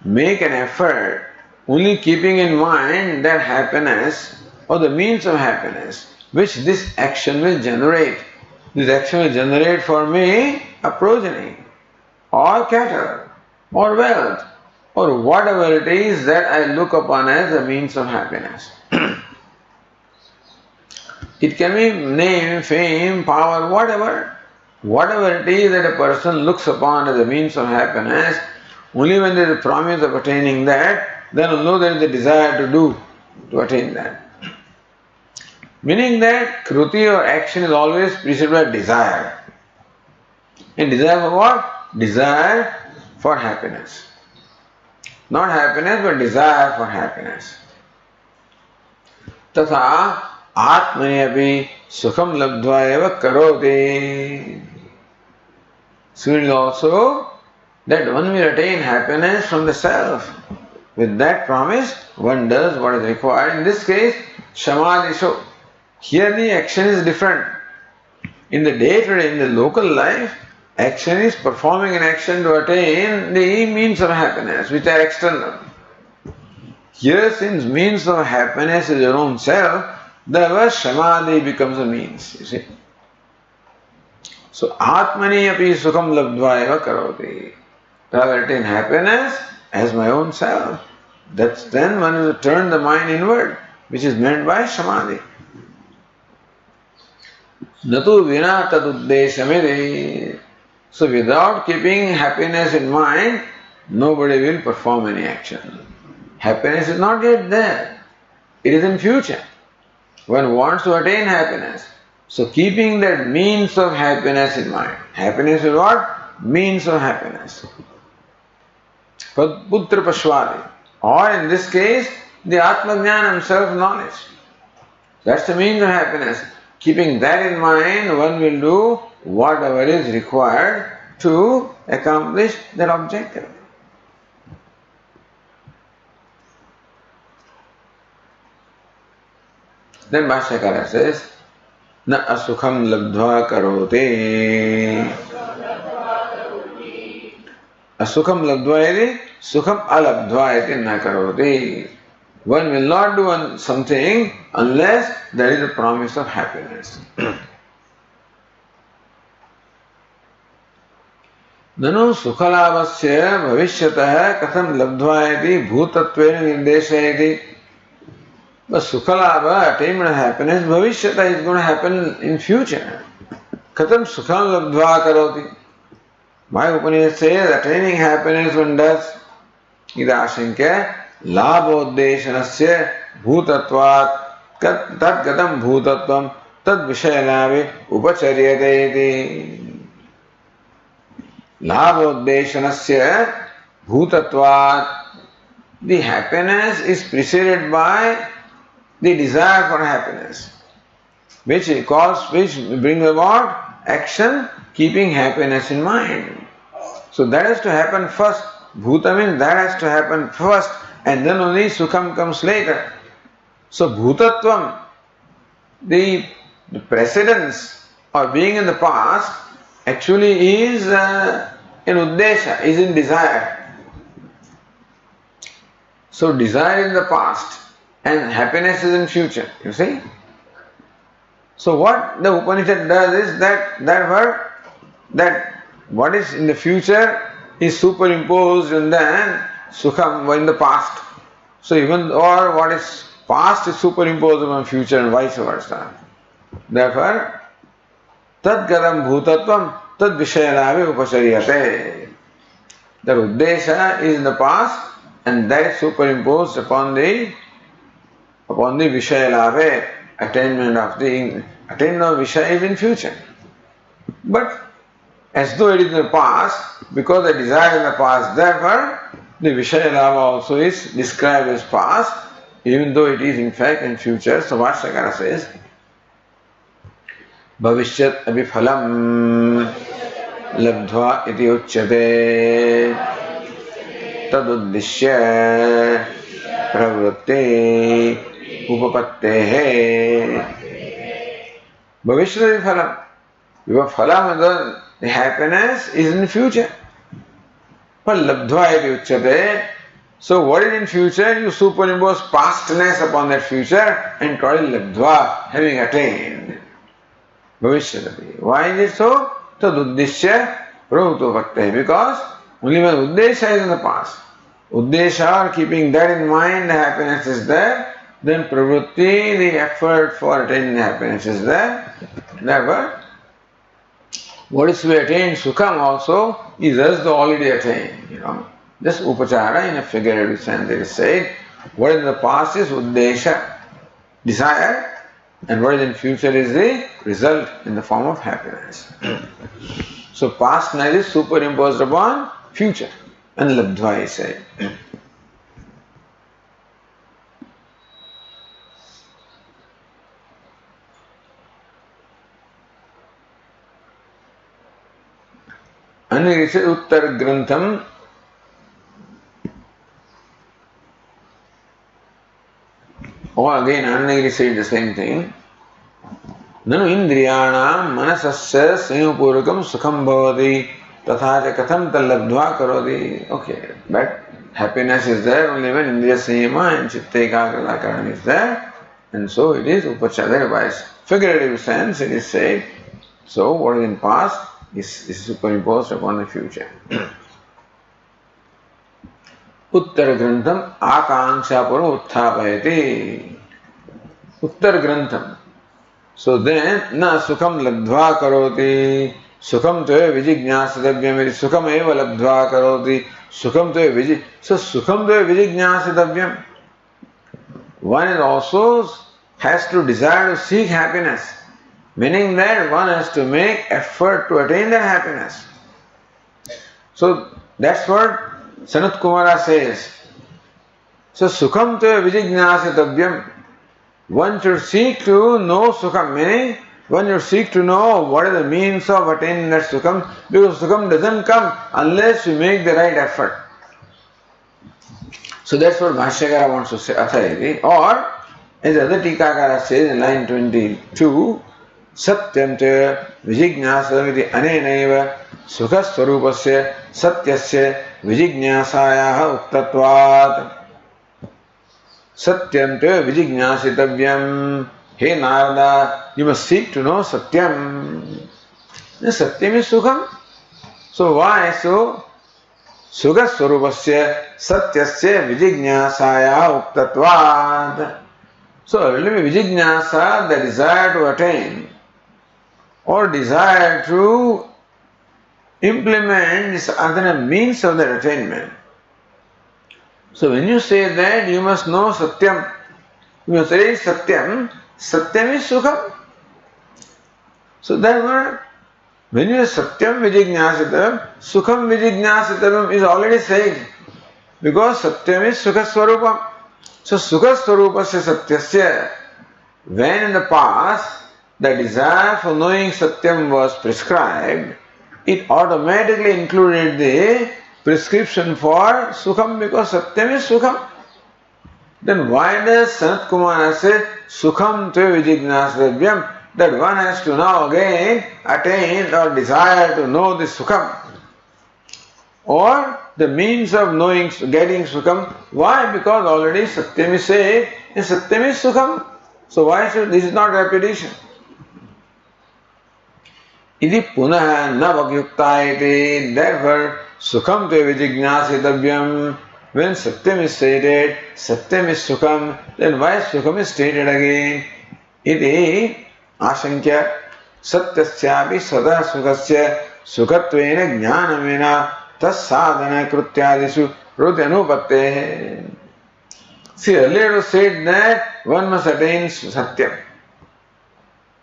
make an effort only keeping in mind that happiness or the means of happiness which this action will generate. This action will generate for me a progeny or cattle or wealth or whatever it is that I look upon as a means of happiness. It can be name, fame, power, whatever. Whatever it is that a person looks upon as a means of happiness, only when there is a promise of attaining that, then although there is a desire to do, to attain that. Meaning that kruti or action is always preceded by desire. And desire for what? Desire for happiness. Not happiness, but desire for happiness. Tatha आत्मनि अपि सुखम लब्ध्वा एव करोति. So it is also that one will attain happiness from the self. With that promise, one does what is required. In this case, shamadisho. Here the action is different. In the day-to-day, in the local life, action is performing an action to attain the means of happiness, which are external. Here, since means of happiness is your own self, therefore samadhi becomes a means, you see. So atmani api sukham labdva eva karoti. I will attain happiness as my own self. That's then one will turn the mind inward, which is meant by samadhi. Natu vina tad uddeshamide. So without keeping happiness in mind, nobody will perform any action. Happiness is not yet there. It is in future. One wants to attain happiness. So keeping that means of happiness in mind. Happiness is what? Means of happiness. Putra Pashwadi. Or in this case, the Atmajnanam, self-knowledge. That's the means of happiness. Keeping that in mind, one will do whatever is required to accomplish that objective. Then Bhashyakara says, Na asukham labdhva karote. Asukham labdhva iti, sukham alabdhva iti na karote. One will not do something unless there is a promise of happiness. Nanu sukhalabhasya bhavishyatah katham labdhva iti bhutattvena nirdeshayati. But Sukhalabha, attainment of happiness, Bhavishyata is going to happen in future. Katham Sukham Labdhva Karoti. My Upanishad says attaining happiness one does. Ida Ashankya Labhodeshanasya Bhutatvat Tat Gatam Bhutatvam Tad Vishayanavi Upacharyate iti. Labhodeshanasya Bhutatvat. The happiness is preceded by the desire for happiness, which brings about action keeping happiness in mind. So that has to happen first. Bhuta means that has to happen first, and then only Sukham comes later. So Bhutatvam, the precedence of being in the past, actually is in Uddesha, is in desire. So desire in the past and happiness is in future, you see. So what the Upanishad does is that what is in the future is superimposed and then Sukham in the past. So even or what is past is superimposed on future and vice versa. Therefore, tad gadam bhutatvam tad vishayanavi upacharyate. The Uddesha is in the past and that is superimposed upon the Vishayalave, attainment of Vishaya is in future. But as though it is in the past, because the desire in the past, therefore the Vishayalava also is described as past, even though it is in fact in future. So Vashyakara says, Bhavishyat abhiphalam labdhva iti uchyate taduddishya pravrutti upapattehe. Bhavishyat abhiphalam. Your phalam, the happiness is in the future. But labdhva iti uchyate. So what is in future? You superimpose pastness upon that future and call it labdhva, having attained. Bhavishyat. Why is it so? Taduddishya pravrutti. Because only when Uddesha is in the past, Uddesha or keeping that in mind, the happiness is there, then pravrutti, the effort for attaining happiness is there. Therefore, what is to be attained, Sukham also, is thus already attained. This upachara in a figurative sense it is said, what in the past is Uddesha, desire, and what is in future is the result in the form of happiness. So past knowledge is superimposed upon future, and labdhva is said. Anagiri says Uttar Grantham. Or again Anagiri said the same thing. Nanu indriyanam manasasya samyapurvakam sukham bhavati tatha katham talabdhva karoti. Okay, but happiness is there only when indriya samyama and chitta ekagrata karana is there, and so it is upachara. By figurative sense it is said. So what is in past is superimposed upon the future. Uttar Grantham Akanksha Pura Utthapayati. Uttar Grantham. So then, na Sukham Labdhva Karoti. Sukham Tve Vijignyasitavyam. Sukham Eva Labdhva Karoti. Sukham Tve Vijig. So Sukham Tve Vijignyasitavyam. One is also has to desire to seek happiness. Meaning that one has to make effort to attain that happiness. So that's what Sanat Kumara says. So Sukham te vijignyasitavyam. One should seek to know Sukham, meaning one should seek to know what are the means of attaining that Sukham, because Sukham doesn't come unless you make the right effort. So that's what Bhashyakara wants to say, Athayati. Or, as the other Tikakara says in line 22, Satyam te vijignyasaviti anenaiva sukhasvarupasya satyasya vijignyasāyāha uttatvat. Satyam te vijignyasitavyam. Hey Narada, you must seek to know Satyam. Satyam is Sukham. So why? So sukhasvarupasya satyasya vijignyasāyāha uttatvat. So ultimately Vijnasa, the desire to attain or desire to implement is other means of the attainment. So when you say that you must know Satyam, you must say Satyam, Satyam is Sukham. So therefore, when you say Satyam Vijnasitam, Sukham Vijnasitam is already said. Because Satyam is Sukha Swarupam. So Sukha Swarupasya Satyasya, when in the past the desire for knowing Satyam was prescribed, it automatically included the prescription for Sukham because Satyam is Sukham. Then why does Sanat Kumara say Sukham Tve Vijignasavyam, that one has to now again attain or desire to know this Sukham? Or the means of knowing, getting Sukham. Why? Because already Satyam is said and Satyam is Sukham. So why should this is not repetition? Iti punah na vakyukta iti. Therefore, Sukham te vijignasitavyam. When Satyam is stated, Satyam is Sukham, then why Sukham is stated again? Iti ashankya satyasyapi sada sukhasya sukhatvena jnanamena tas-sadhana krutyadisu rutyanupatte. See, earlier it was said that one must attain Satyam.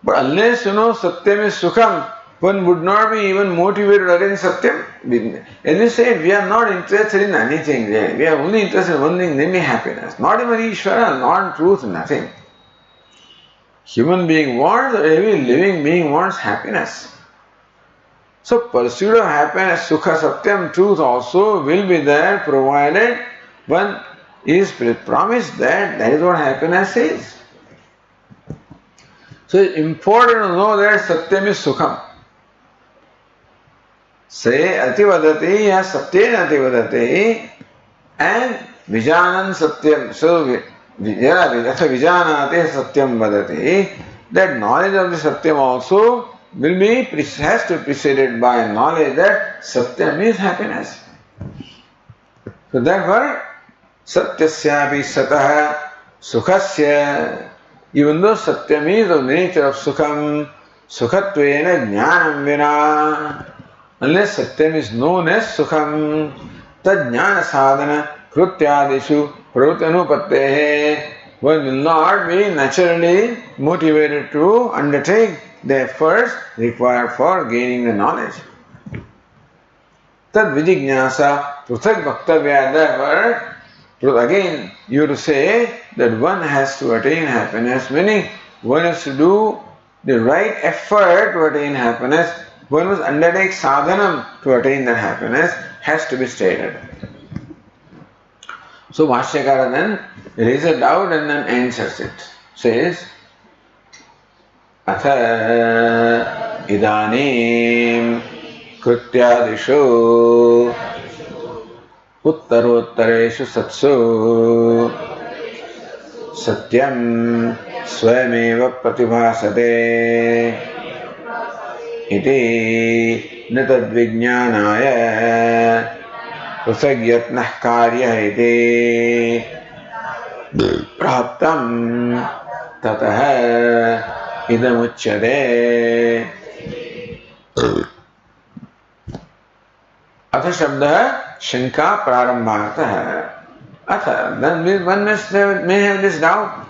But unless you know Satyam is Sukham, one would not be even motivated to attain Satyam. As we said, we are not interested in anything there. We are only interested in one thing, namely happiness. Not even Ishvara, not truth, nothing. Human being wants, or every living being wants happiness. So pursuit of happiness, Sukha Satyam, truth also will be there provided one is promised that is what happiness is. So it's important to know that Satyam is Sukham. Say Ativadati ya Satyen Ativadati and Vijanan Satyam. So Vijanate Satyam Vadati, that knowledge of the Satyam also will be has to be preceded by knowledge that Satyam is happiness. So therefore, Satyasyapi Satah Sukhasya, even though Satyam is of the nature of Sukham, Sukhatvena Jnanam Vina, unless Satyam is known as Sukham, Tad Jnana Sadhana Krutyadishu Pravutyanupatte, one will not be naturally motivated to undertake the efforts required for gaining the knowledge. Tad Vijignyasa Pruthak Bhaktavya, therefore, again you have to say that one has to attain happiness, meaning one has to do the right effort to attain happiness, one must undertake sadhanam to attain that happiness, has to be stated. So Bhashyakara then raises a doubt and then answers it. Says, Atha idanim krutyadishu uttarottareshu satsu satyam swayameva pratibhasate iti natadvijnanaya prusagyatnah karya iti praptam tatah idamuchyate. अथ शब्द शंका प्रारंभात है. अथ then one may have this doubt.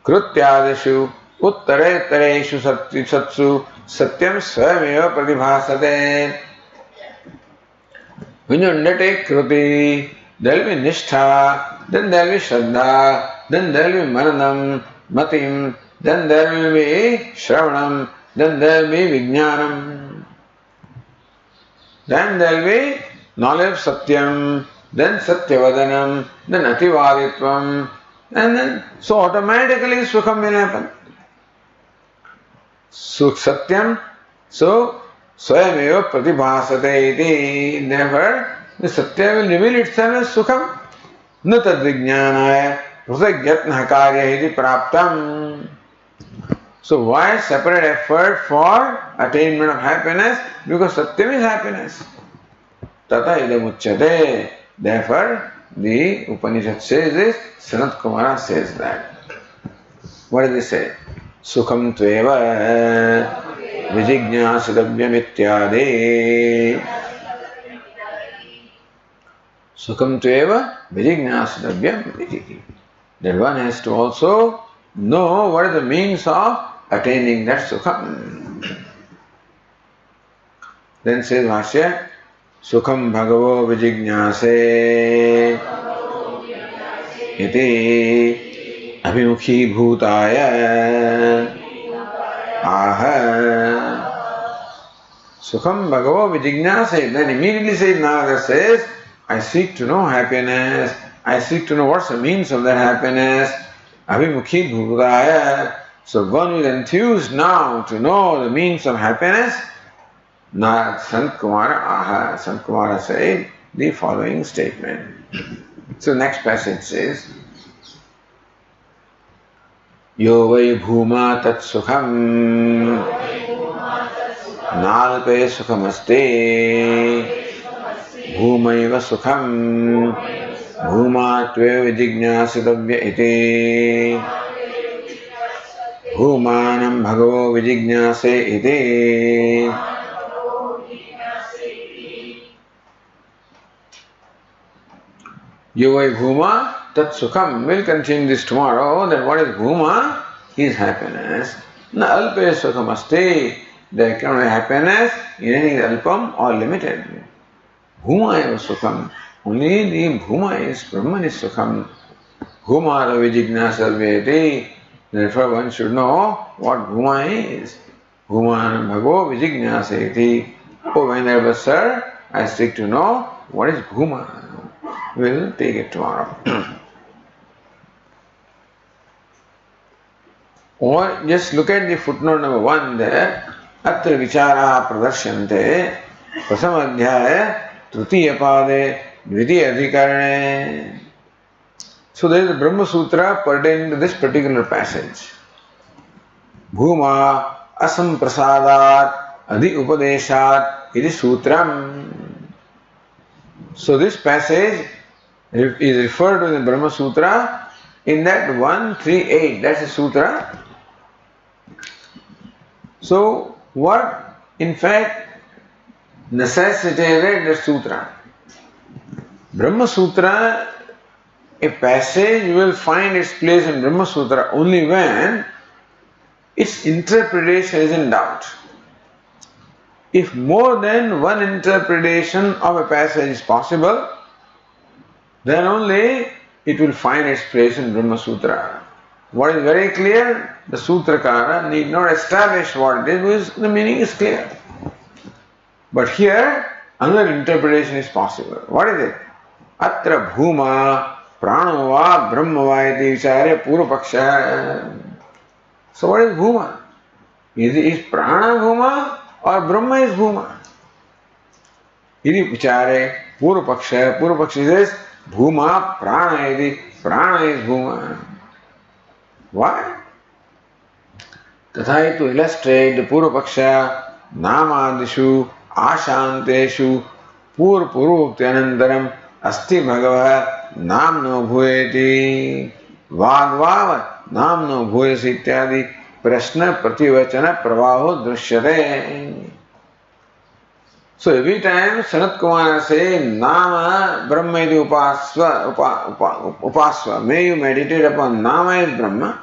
कृत्यादिषु उत्तरेतरेषु सत्सु सत्यम स्वयमेव प्रतिभासते. When you undertake kruti, there will be nishtha, then there will be shraddha, then there will be mananam, matim, then there will be shravanam, then there will be vijnanam. Then there will be knowledge of Satyam, then Satyavadanam, then Ativaditvam, and then so automatically Sukham will happen. Satyam, so Swayameva Pratibhasate iti. Therefore, the Satya will reveal itself as Sukham. Na tadvijnanaya prusagyatna karya iti praptam. So why separate effort for attainment of happiness? Because Satyam is happiness. Tata idamuchyate. Therefore, the Upanishad says this, Sanat Kumara says that. What does it say? Sukham tveva vijignyasidavyam ityade. Sukham tveva vijignyasidavyam ityade. That one has to also know what are the means of attaining that sukham. Then says Bhashya, Sukham bhagavo vijignyase iti abhimukhi bhutaya aha. Sukham bhagavo vijignyase. Then immediately says, Narada says, I seek to know happiness. I seek to know what's the means of that happiness. Abhimukhi bhutaya. So one is enthused now to know the means of happiness. Now, Sant Kumara said the following statement. So next passage says, Yo vai bhuma tat sukham nalpe sukhamaste bhumaiva sukham bhumatve vijignasidavya iti bhumanam bhagavo vijignyase iti. Yovai bhuma tat sukham. We'll continue this tomorrow. That what is bhuma? Is happiness. Na alpe sukham asti. There can be happiness in anything alpam or limited. Bhuma eva sukham. Only the bhuma is Brahman is sukham. Bhuma vijignyasa vyeti. Therefore one should know what bhuma is. Bhuma bhagavo vijignyasa iti. Oh Venerable Sir, I seek to know what is bhuma. We'll take it tomorrow. Or just look at the footnote number 1 there. Atra vichara pradarshante prasam adhyaya tritiya pade dvitiya adhikarane. So there is a Brahma Sutra pertaining to this particular passage. Bhuma asam prasadat adi upadeshat iti sutram. So this passage is referred to in the Brahma Sutra in that 138, that's a sutra. So what in fact necessitated the sutra? Brahma Sutra, a passage will find its place in Brahma Sutra only when its interpretation is in doubt. If more than one interpretation of a passage is possible, then only it will find its place in Brahma Sutra. What is very clear, the Sutrakara need not establish what it is because the meaning is clear. But here, another interpretation is possible. What is it? Atra bhuma prano va brahma va iti vichare purvapaksha. So what is bhuma? Is prana bhuma or brahma is bhuma? Iti vichare purvapaksha. Purvapaksha says bhuma prana iti. Prana is bhuma. Why? Tatha to illustrate the purvapaksha namadishu ashanteshu purvapurvukti anantaram asti bhagavah namno bhuyeti vagvav namno bhuyasi ityadi prashna prativachana pravaho drishyate. So every time Sanat Kumara says Nama Brahma iti upasva, may you meditate upon Nama is Brahma.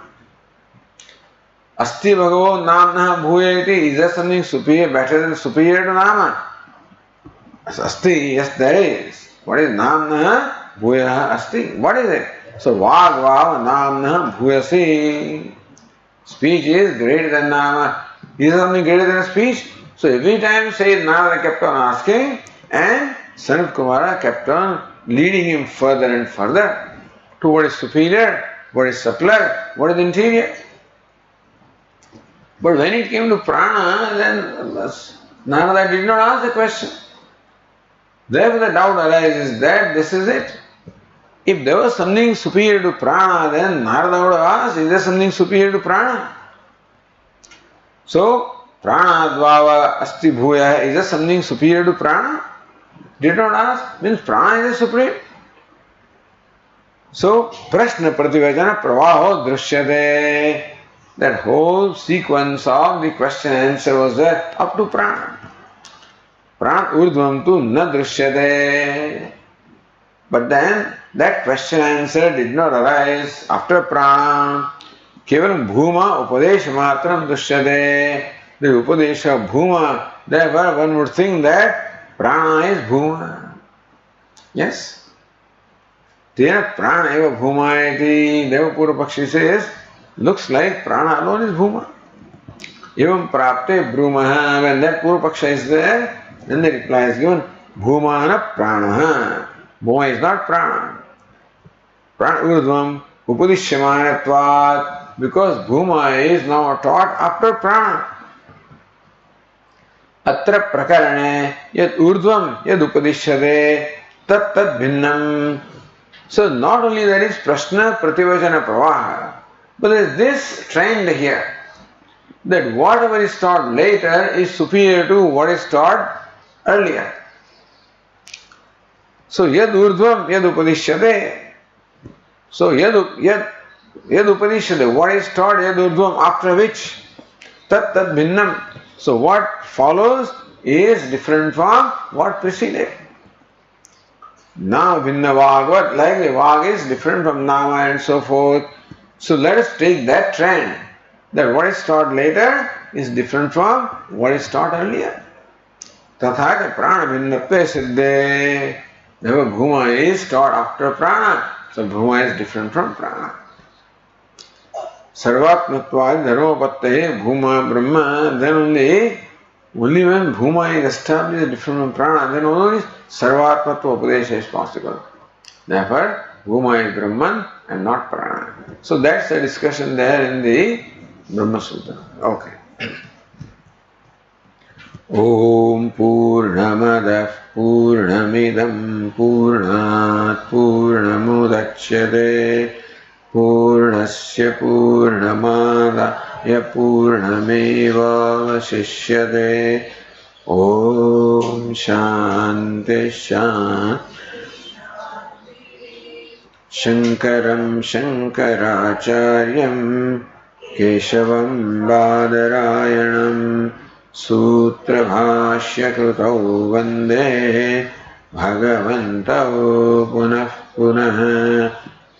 Asti bhagavo namna bhuyeti, is there something superior, better than superior to Nama? Asti, yes there is. What is namna bhuyaha asti? What is it? So vagvav namna bhuyasi. Speech is greater than Nama. Is there something greater than speech? So every time Sayyid Narada kept on asking and Sanat Kumara kept on leading him further and further to what is superior, what is subtler, what is interior. But when it came to prana, then Narada did not ask the question. Therefore the doubt arises that this is it. If there was something superior to prana, then Narada would have asked, is there something superior to prana? So, prana dvava asti bhuya, is there something superior to prana? Did not ask, means prana is the supreme. So, prashna prativajana pravaho drishyate. that whole sequence of the question and answer was there up to prana. Prana urdhvam tu na drishyate. But then that question answer did not arise after prana. Kevalam bhuma upadesha matram drishyate. The upadesha bhuma, therefore one would think that prana is bhuma. Yes. Tena prana eva bhuma iti. Devapura Pakshi says, looks like prana alone is bhuma. Evam prapte brumaha. When that Purva Paksha is there, then the reply is given, bhumana pranaha. Bhuma is not prana. Prana urdhvam upadishyamanatvat. Because bhuma is now taught after prana. Atra prakarane yad urdhvam yad upadishyate tat tat bhinnam. So not only there is prashna prativachana pravaha, but there is this trend here, that whatever is taught later is superior to what is taught earlier. So yad urdhvam yad upadishyate. So yad upadishyate, what is taught yad urdhvam, after which tat tat bhinnam. So what follows is different from what preceded. Now bhinna vagvat, like the vag is different from nama and so forth. So let us take that trend, that what is taught later is different from what is taught earlier. Tatha prana bhinnatve siddhe. Therefore bhuma is taught after prana. So bhuma is different from prana. Sarvatmatvad dharmapatte bhuma brahma. Then only when bhuma is established different from prana, then only sarvatmatva upadesha is possible. Therefore bhuma is Brahman and not prana. So that's the discussion there in the Brahma Sutra. Okay. Om Purnamadah Purnamidam Purnat Purnamudachyate Purnasya Purnamadaya Purnamevavasishyate. Om Shanti Shanti. Shankaram Shankaracharyam Keshavam Badarayanam Sutra Bhashya Krutau Vande Bhagavantau Punah Punah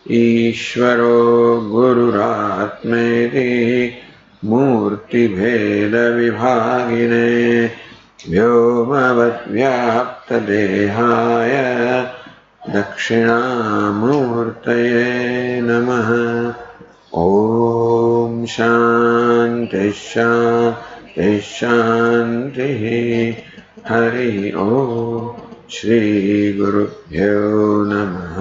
Ishvaro Gururatmeti Murti Bheda Vibhagine Vyomavat Vyapta Dehaya Dakshinamurtaye Namaha. Om Shanti Shanti Shanti. Hari Om. Shri Guru Bhyo Namaha.